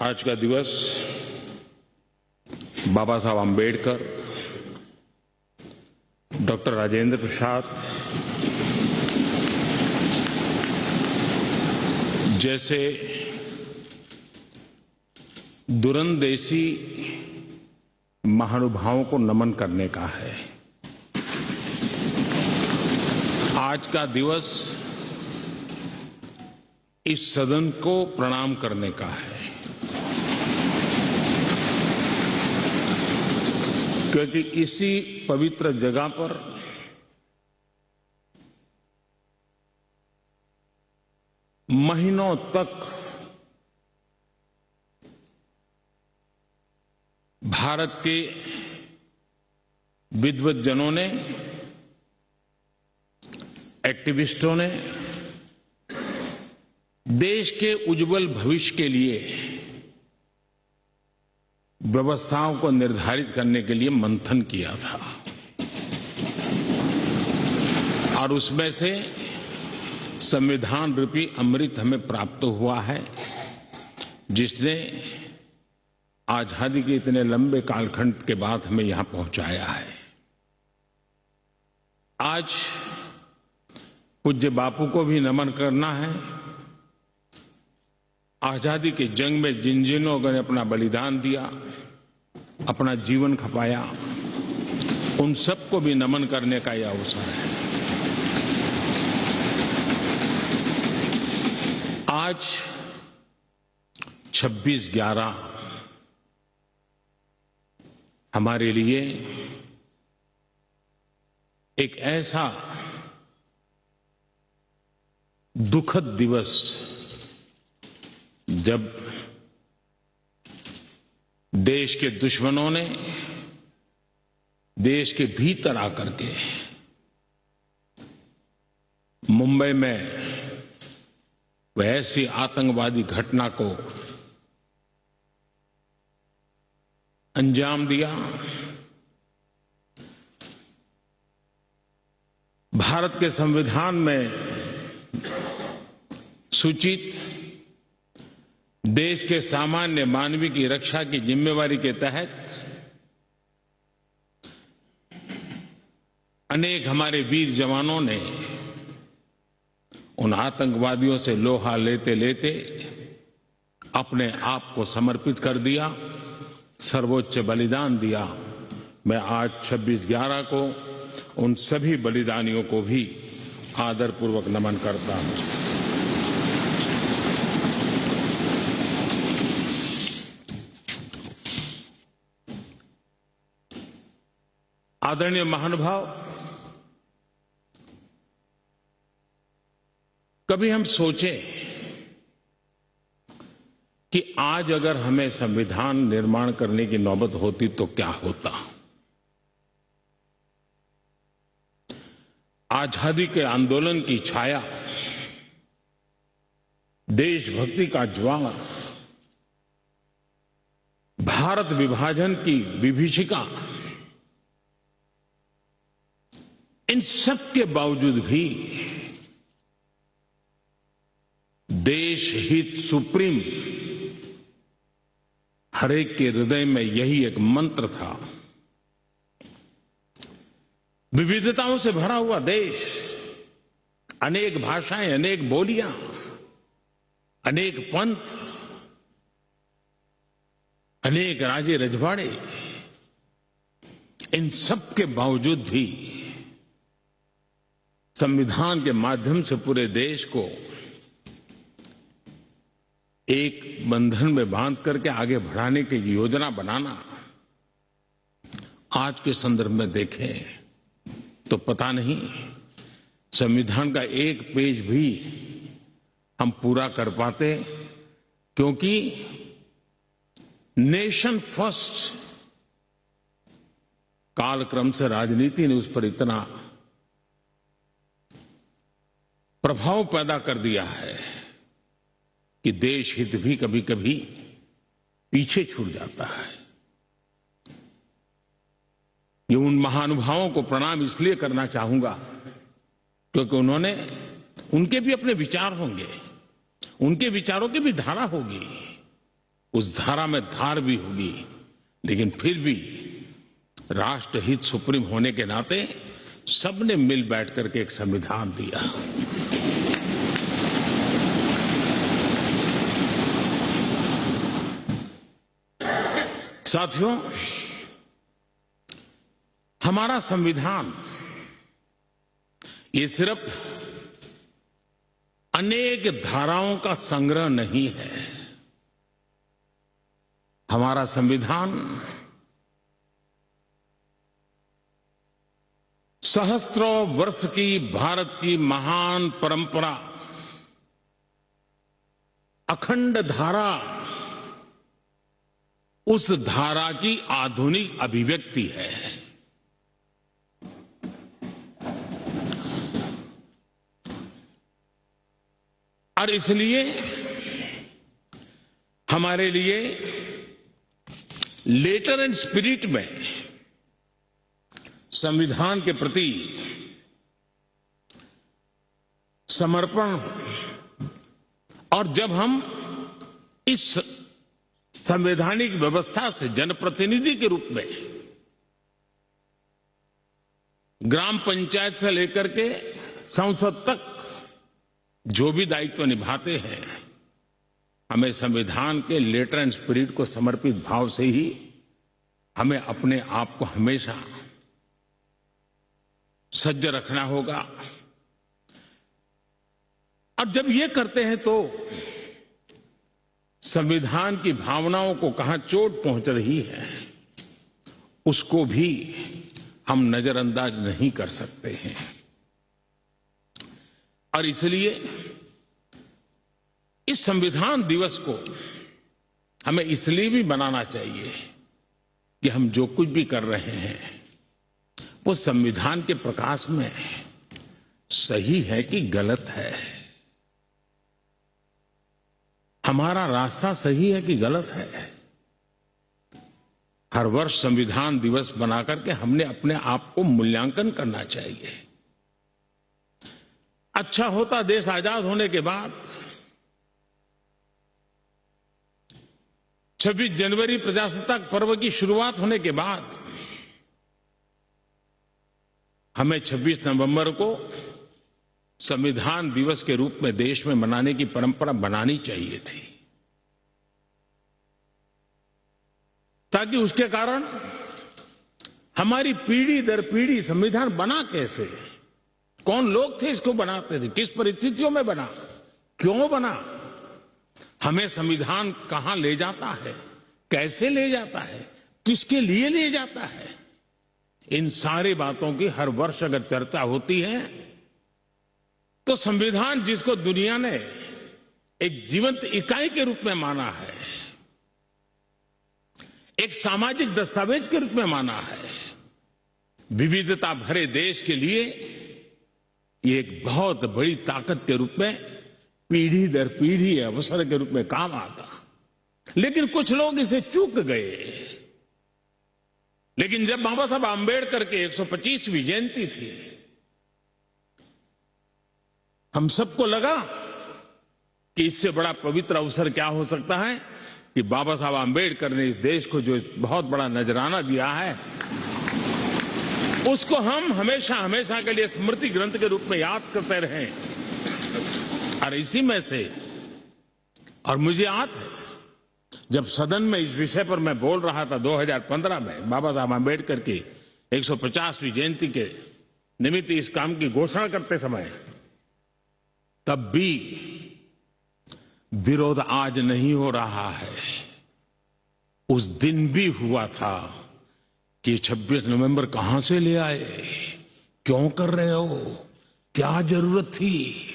आज का दिवस बाबा साहब आम्बेडकर, डॉक्टर राजेंद्र प्रसाद जैसे दूरंदेशी महानुभावों को नमन करने का है। आज का दिवस इस सदन को प्रणाम करने का है, क्योंकि इसी पवित्र जगह पर महीनों तक भारत के विद्वज्जनों ने, एक्टिविस्टों ने देश के उज्जवल भविष्य के लिए व्यवस्थाओं को निर्धारित करने के लिए मंथन किया था और उसमें से संविधान रूपी अमृत हमें प्राप्त हुआ है, जिसने आजादी के इतने लंबे कालखंड के बाद हमें यहां पहुंचाया है। आज पूज्य बापू को भी नमन करना है। आजादी के जंग में जिन जिन लोगों ने अपना बलिदान दिया, अपना जीवन खपाया, उन सबको भी नमन करने का यह अवसर है। आज 26/11 हमारे लिए एक ऐसा दुखद दिवस, जब देश के दुश्मनों ने देश के भीतर आकर के मुंबई में वह ऐसी आतंकवादी घटना को अंजाम दिया। भारत के संविधान में सूचित देश के सामान्य मानवीय की रक्षा की जिम्मेवारी के तहत अनेक हमारे वीर जवानों ने उन आतंकवादियों से लोहा लेते लेते अपने आप को समर्पित कर दिया, सर्वोच्च बलिदान दिया। मैं आज 26/11 को उन सभी बलिदानियों को भी आदरपूर्वक नमन करता हूं। आदरणीय महानुभाव, कभी हम सोचें कि आज अगर हमें संविधान निर्माण करने की नौबत होती तो क्या होता। आजादी के आंदोलन की छाया, देशभक्ति का ज्वाला, भारत विभाजन की विभीषिका, इन सब के बावजूद भी देश हित सुप्रीम हर एक के हृदय में यही एक मंत्र था। विविधताओं से भरा हुआ देश, अनेक भाषाएं, अनेक बोलियां, अनेक पंथ, अनेक राजे रजवाड़े, इन सब के बावजूद भी संविधान के माध्यम से पूरे देश को एक बंधन में बांध करके आगे बढ़ाने की योजना बनाना, आज के संदर्भ में देखें तो पता नहीं संविधान का एक पेज भी हम पूरा कर पाते, क्योंकि नेशन फर्स्ट कालक्रम से राजनीति ने उस पर इतना प्रभाव पैदा कर दिया है कि देश हित भी कभी कभी पीछे छूट जाता है। ये उन महानुभावों को प्रणाम इसलिए करना चाहूंगा क्योंकि उनके भी अपने विचार होंगे, उनके विचारों की भी धारा होगी, उस धारा में धार भी होगी, लेकिन फिर भी राष्ट्रहित सुप्रीम होने के नाते सबने मिल बैठ करके एक संविधान दिया। साथियों, हमारा संविधान ये सिर्फ अनेक धाराओं का संग्रह नहीं है। हमारा संविधान सहस्त्रों वर्ष की भारत की महान परंपरा, अखंड धारा, उस धारा की आधुनिक अभिव्यक्ति है। और इसलिए हमारे लिए लेटर एंड स्पिरिट में संविधान के प्रति समर्पण, और जब हम इस संवैधानिक व्यवस्था से जनप्रतिनिधि के रूप में ग्राम पंचायत से लेकर के संसद तक जो भी दायित्व निभाते हैं, हमें संविधान के लेटर एंड स्पिरिट को समर्पित भाव से ही हमें अपने आप को हमेशा सज्ज रखना होगा। अब जब ये करते हैं तो संविधान की भावनाओं को कहां चोट पहुंच रही है, उसको भी हम नजरअंदाज नहीं कर सकते हैं। और इसलिए इस संविधान दिवस को हमें इसलिए भी मनाना चाहिए कि हम जो कुछ भी कर रहे हैं वो संविधान के प्रकाश में सही है कि गलत है, हमारा रास्ता सही है कि गलत है। हर वर्ष संविधान दिवस बनाकर के हमने अपने आप को मूल्यांकन करना चाहिए। अच्छा होता देश आजाद होने के बाद 26 जनवरी प्रजासत्ताक पर्व की शुरुआत होने के बाद हमें 26 नवंबर को संविधान दिवस के रूप में देश में मनाने की परंपरा बनानी चाहिए थी, ताकि उसके कारण हमारी पीढ़ी दर पीढ़ी संविधान बना कैसे, कौन लोग थे इसको बनाते थे, किस परिस्थितियों में बना, क्यों बना, हमें संविधान कहां ले जाता है, कैसे ले जाता है, किसके लिए ले जाता है, इन सारी बातों की हर वर्ष अगर चर्चा होती है तो संविधान जिसको दुनिया ने एक जीवंत इकाई के रूप में माना है, एक सामाजिक दस्तावेज के रूप में माना है, विविधता भरे देश के लिए ये एक बहुत बड़ी ताकत के रूप में पीढ़ी दर पीढ़ी अवसर के रूप में काम आता। लेकिन कुछ लोग इसे चूक गए। लेकिन जब बाबा साहब आंबेडकर के 125वीं जयंती थी, हम सबको लगा कि इससे बड़ा पवित्र अवसर क्या हो सकता है कि बाबा साहब आंबेडकर ने इस देश को जो बहुत बड़ा नजराना दिया है उसको हम हमेशा हमेशा के लिए स्मृति ग्रंथ के रूप में याद करते रहे। और इसी में से, और मुझे याद है जब सदन में इस विषय पर मैं बोल रहा था 2015 में बाबा साहब आंबेडकर की 150वीं जयंती के निमित्त इस काम की घोषणा करते समय, तब भी विरोध आज नहीं हो रहा है, उस दिन भी हुआ था कि 26 नवंबर कहां से ले आए, क्यों कर रहे हो, क्या जरूरत थी।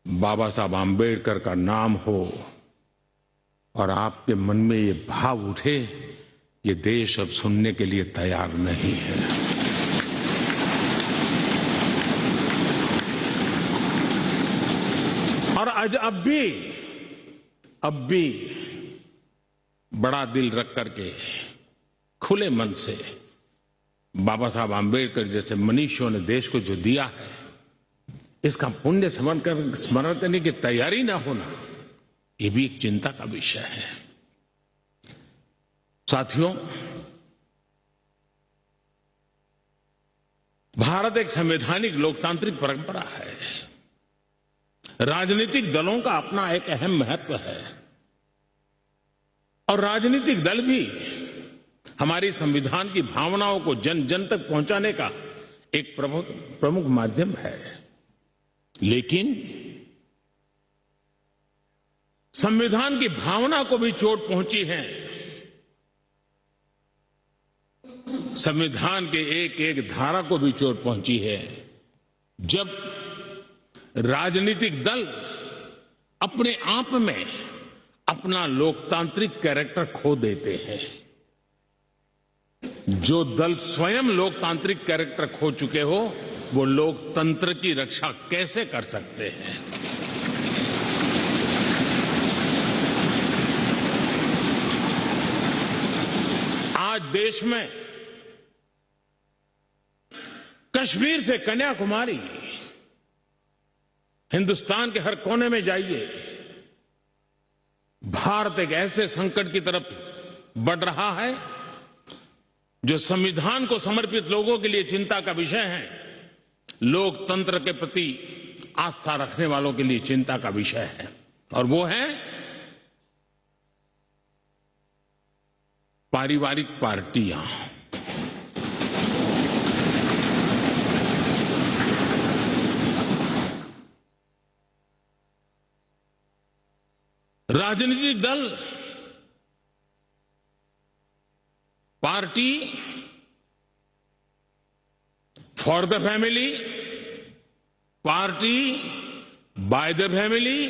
बाबा साहब आंबेडकर का नाम हो और आपके मन में ये भाव उठे, ये देश अब सुनने के लिए तैयार नहीं है। और आज अब भी बड़ा दिल रख करके खुले मन से बाबा साहब आंबेडकर जैसे मनीषियों ने देश को जो दिया है इसका पुण्य स्मरण करने की तैयारी ना होना, ये भी एक चिंता का विषय है। साथियों, भारत एक संवैधानिक लोकतांत्रिक परंपरा है। राजनीतिक दलों का अपना एक अहम महत्व है और राजनीतिक दल भी हमारी संविधान की भावनाओं को जन जन तक पहुंचाने का एक प्रमुख माध्यम है। लेकिन संविधान की भावना को भी चोट पहुंची है। संविधान के एक एक धारा को भी चोट पहुंची है जब राजनीतिक दल अपने आप में अपना लोकतांत्रिक कैरेक्टर खो देते हैं। जो दल स्वयं लोकतांत्रिक कैरेक्टर खो चुके हो, वो लोकतंत्र की रक्षा कैसे कर सकते हैं? आज देश में कश्मीर से कन्याकुमारी, हिंदुस्तान के हर कोने में जाइए, भारत एक ऐसे संकट की तरफ बढ़ रहा है जो संविधान को समर्पित लोगों के लिए चिंता का विषय है, लोकतंत्र के प्रति आस्था रखने वालों के लिए चिंता का विषय है, और वो है पारिवारिक पार्टियां। राजनीतिक दल, party for the family, party by the family,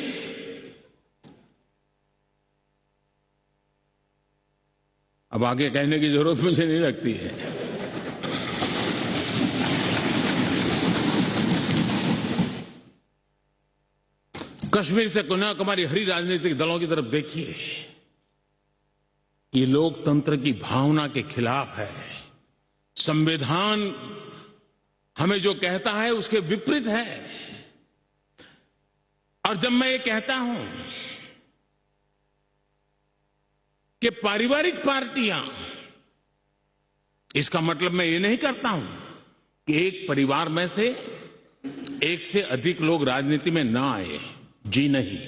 अब आगे कहने की जरूरत मुझे नहीं लगती है। कश्मीर से कन्याकुमारी हरी राजनीतिक दलों की तरफ देखिए, ये लोकतंत्र की भावना के खिलाफ है। संविधान हमें जो कहता है उसके विपरीत है। और जब मैं ये कहता हूं कि पारिवारिक पार्टियां, इसका मतलब मैं ये नहीं करता हूं कि एक परिवार में से एक से अधिक लोग राजनीति में ना आए। जी नहीं,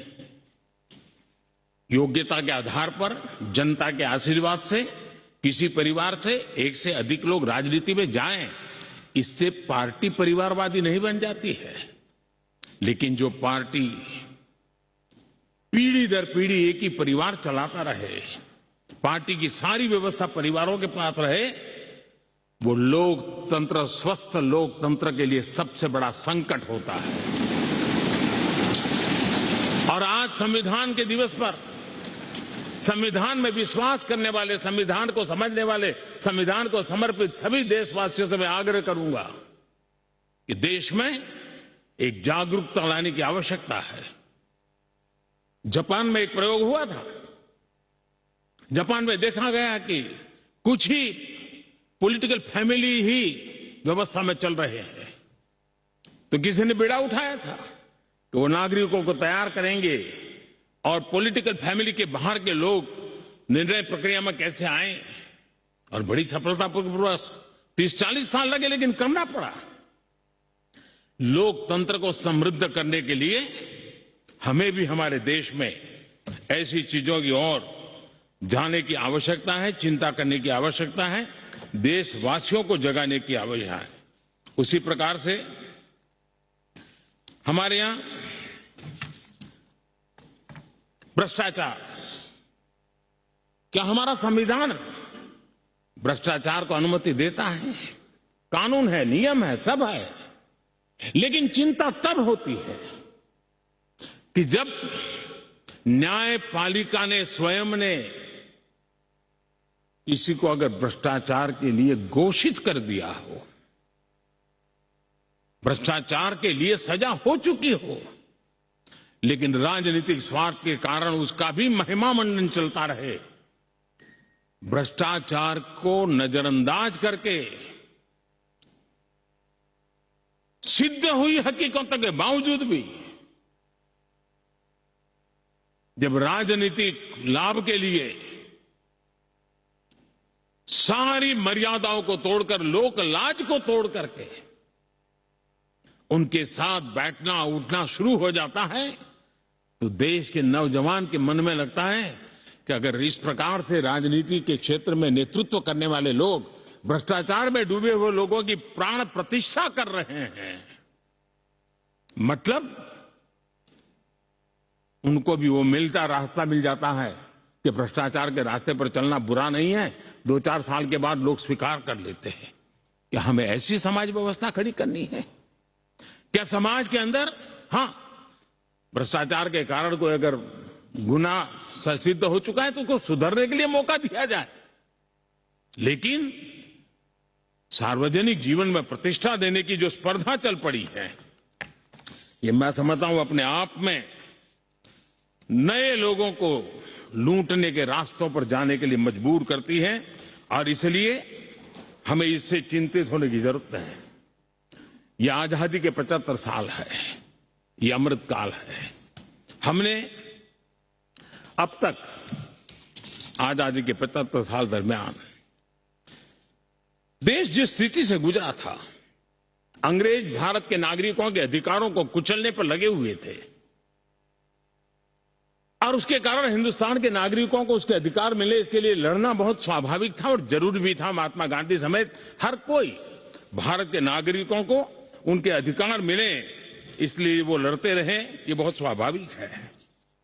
योग्यता के आधार पर, जनता के आशीर्वाद से किसी परिवार से एक से अधिक लोग राजनीति में जाएं, इससे पार्टी परिवारवादी नहीं बन जाती है। लेकिन जो पार्टी पीढ़ी दर पीढ़ी एक ही परिवार चलाता रहे, पार्टी की सारी व्यवस्था परिवारों के पास रहे, वो लोकतंत्र, स्वस्थ लोकतंत्र के लिए सबसे बड़ा संकट होता है। और आज संविधान के दिवस पर संविधान में विश्वास करने वाले, संविधान को समझने वाले, संविधान को समर्पित सभी देशवासियों से मैं आग्रह करूंगा कि देश में एक जागरूकता लाने की आवश्यकता है। जापान में एक प्रयोग हुआ था। जापान में देखा गया कि कुछ ही पॉलिटिकल फैमिली ही व्यवस्था में चल रहे हैं, तो किसी ने बीड़ा उठाया था कि वो नागरिकों को तैयार करेंगे और पॉलिटिकल फैमिली के बाहर के लोग निर्णय प्रक्रिया में कैसे आए, और बड़ी सफलतापूर्वक 30-40 साल लगे, लेकिन करना पड़ा। लोकतंत्र को समृद्ध करने के लिए हमें भी हमारे देश में ऐसी चीजों की ओर जाने की आवश्यकता है, चिंता करने की आवश्यकता है, देशवासियों को जगाने की आवश्यकता है। उसी प्रकार से हमारे यहां भ्रष्टाचार, क्या हमारा संविधान भ्रष्टाचार को अनुमति देता है? कानून है, नियम है, सब है, लेकिन चिंता तब होती है कि जब न्यायपालिका ने स्वयं ने किसी को अगर भ्रष्टाचार के लिए घोषित कर दिया हो, भ्रष्टाचार के लिए सजा हो चुकी हो, लेकिन राजनीतिक स्वार्थ के कारण उसका भी महिमा मंडन चलता रहे, भ्रष्टाचार को नजरअंदाज करके सिद्ध हुई हकीकतों के बावजूद भी जब राजनीतिक लाभ के लिए सारी मर्यादाओं को तोड़कर, लोक लाज को तोड़ करके उनके साथ बैठना उठना शुरू हो जाता है, तो देश के नौजवान के मन में लगता है कि अगर इस प्रकार से राजनीति के क्षेत्र में नेतृत्व करने वाले लोग भ्रष्टाचार में डूबे हुए लोगों की प्राण प्रतिष्ठा कर रहे हैं, मतलब उनको भी वो रास्ता मिल जाता है कि भ्रष्टाचार के रास्ते पर चलना बुरा नहीं है। 2-4 साल के बाद लोग स्वीकार कर लेते हैं कि हमें ऐसी समाज व्यवस्था खड़ी करनी है। क्या समाज के अंदर, हां, भ्रष्टाचार के कारण कोई अगर गुना सिद्ध हो चुका है तो उसको सुधरने के लिए मौका दिया जाए, लेकिन सार्वजनिक जीवन में प्रतिष्ठा देने की जो स्पर्धा चल पड़ी है, ये मैं समझता हूं अपने आप में नए लोगों को लूटने के रास्तों पर जाने के लिए मजबूर करती है, और इसलिए हमें इससे चिंतित होने की जरूरत है। यह आजादी के 75 साल है, यह अमृत काल है। हमने अब तक आजादी के 75 साल दरमियान देश जिस स्थिति से गुजरा था, अंग्रेज भारत के नागरिकों के अधिकारों को कुचलने पर लगे हुए थे, और उसके कारण हिंदुस्तान के नागरिकों को उसके अधिकार मिले, इसके लिए लड़ना बहुत स्वाभाविक था और जरूरी भी था। महात्मा गांधी समेत हर कोई भारत के नागरिकों को उनके अधिकार मिले, इसलिए वो लड़ते रहे, ये बहुत स्वाभाविक है।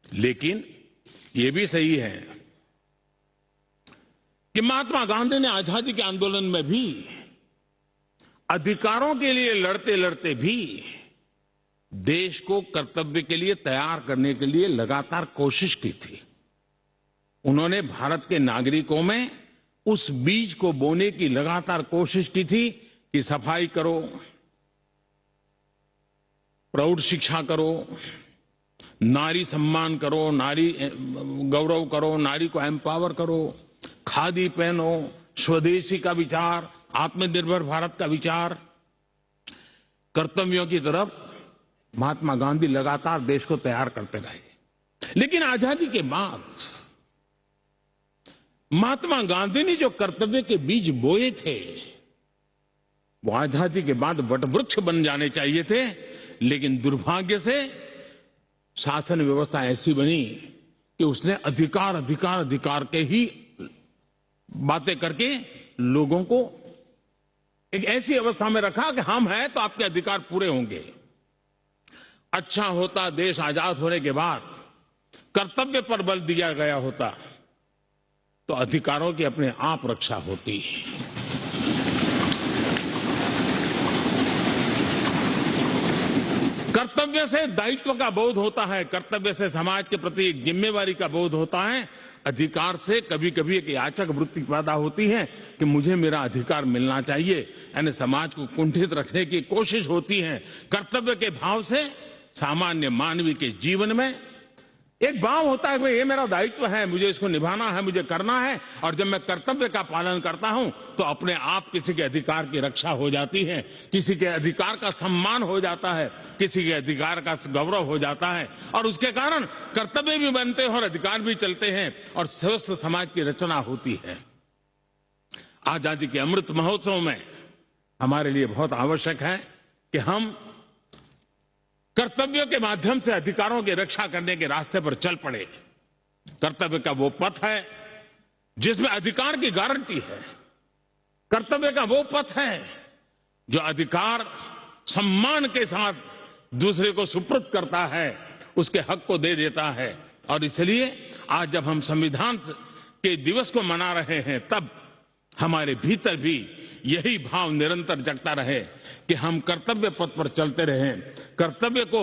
लेकिन ये भी सही है कि महात्मा गांधी ने आजादी के आंदोलन में भी अधिकारों के लिए लड़ते लड़ते भी देश को कर्तव्य के लिए तैयार करने के लिए लगातार कोशिश की थी। उन्होंने भारत के नागरिकों में उस बीज को बोने की लगातार कोशिश की थी कि सफाई करो, प्रौढ़ शिक्षा करो, नारी सम्मान करो, नारी गौरव करो, नारी को एम्पावर करो, खादी पहनो, स्वदेशी का विचार, आत्मनिर्भर भारत का विचार, कर्तव्यों की तरफ महात्मा गांधी लगातार देश को तैयार करते रहे। लेकिन आजादी के बाद महात्मा गांधी ने जो कर्तव्य के बीज बोए थे, वो आजादी के बाद वटवृक्ष बन जाने चाहिए थे, लेकिन दुर्भाग्य से शासन व्यवस्था ऐसी बनी कि उसने अधिकार अधिकार अधिकार के ही बातें करके लोगों को एक ऐसी अवस्था में रखा कि हम हैं तो आपके अधिकार पूरे होंगे। अच्छा होता देश आजाद होने के बाद कर्तव्य पर बल दिया गया होता तो अधिकारों की अपने आप रक्षा होती। कर्तव्य से दायित्व का बोध होता है, कर्तव्य से समाज के प्रति एक जिम्मेवारी का बोध होता है। अधिकार से कभी कभी एक याचक वृत्ति पैदा होती है कि मुझे मेरा अधिकार मिलना चाहिए, यानी समाज को कुंठित रखने की कोशिश होती है। कर्तव्य के भाव से सामान्य मानवी के जीवन में एक भाव होता है कि ये मेरा दायित्व है, मुझे इसको निभाना है, मुझे करना है, और जब मैं कर्तव्य का पालन करता हूं तो अपने आप किसी के अधिकार की रक्षा हो जाती है, किसी के अधिकार का सम्मान हो जाता है, किसी के अधिकार का गौरव हो जाता है, और उसके कारण कर्तव्य भी बनते हैं और अधिकार भी चलते हैं और स्वस्थ समाज की रचना होती है। आजादी के अमृत महोत्सव में हमारे लिए बहुत आवश्यक है कि हम कर्तव्यों के माध्यम से अधिकारों की रक्षा करने के रास्ते पर चल पड़े। कर्तव्य का वो पथ है जिसमें अधिकार की गारंटी है। कर्तव्य का वो पथ है जो अधिकार सम्मान के साथ दूसरे को सुपुर्द करता है, उसके हक को दे देता है। और इसलिए आज जब हम संविधान के दिवस को मना रहे हैं, तब हमारे भीतर भी यही भाव निरंतर जगता रहे कि हम कर्तव्य पथ पर चलते रहें। कर्तव्य को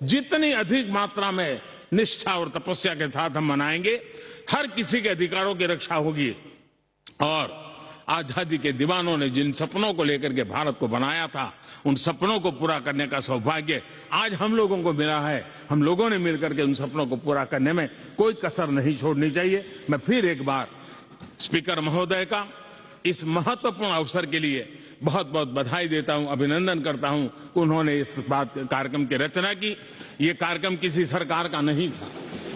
जितनी अधिक मात्रा में निष्ठा और तपस्या के साथ हम मनाएंगे, हर किसी के अधिकारों की रक्षा होगी। और आजादी के दीवानों ने जिन सपनों को लेकर के भारत को बनाया था, उन सपनों को पूरा करने का सौभाग्य आज हम लोगों को मिला है। हम लोगों ने मिलकर के उन सपनों को पूरा करने में कोई कसर नहीं छोड़नी चाहिए। मैं फिर एक बार स्पीकर महोदय का इस महत्वपूर्ण अवसर के लिए बहुत बहुत बधाई देता हूं, अभिनंदन करता हूं। उन्होंने इस कार्यक्रम की रचना की। ये कार्यक्रम किसी सरकार का नहीं था,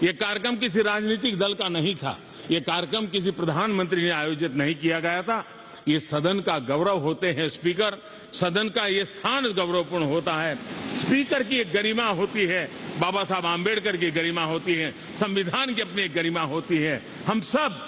ये कार्यक्रम किसी राजनीतिक दल का नहीं था, ये कार्यक्रम किसी प्रधानमंत्री ने आयोजित नहीं किया गया था। ये सदन का गौरव होते हैं स्पीकर, सदन का ये स्थान गौरवपूर्ण होता है। स्पीकर की एक गरिमा होती है, बाबा साहब आम्बेडकर की गरिमा होती है, संविधान की अपनी एक गरिमा होती है। हम सब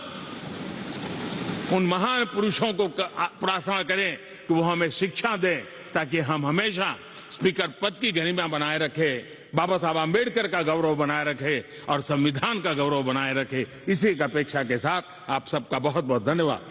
उन महान पुरुषों को प्रार्थना करें कि वो हमें शिक्षा दें, ताकि हम हमेशा स्पीकर पद की गरिमा बनाए रखें, बाबा साहब आम्बेडकर का गौरव बनाए रखें और संविधान का गौरव बनाए रखें। इसी की अपेक्षा के साथ आप सबका बहुत बहुत धन्यवाद।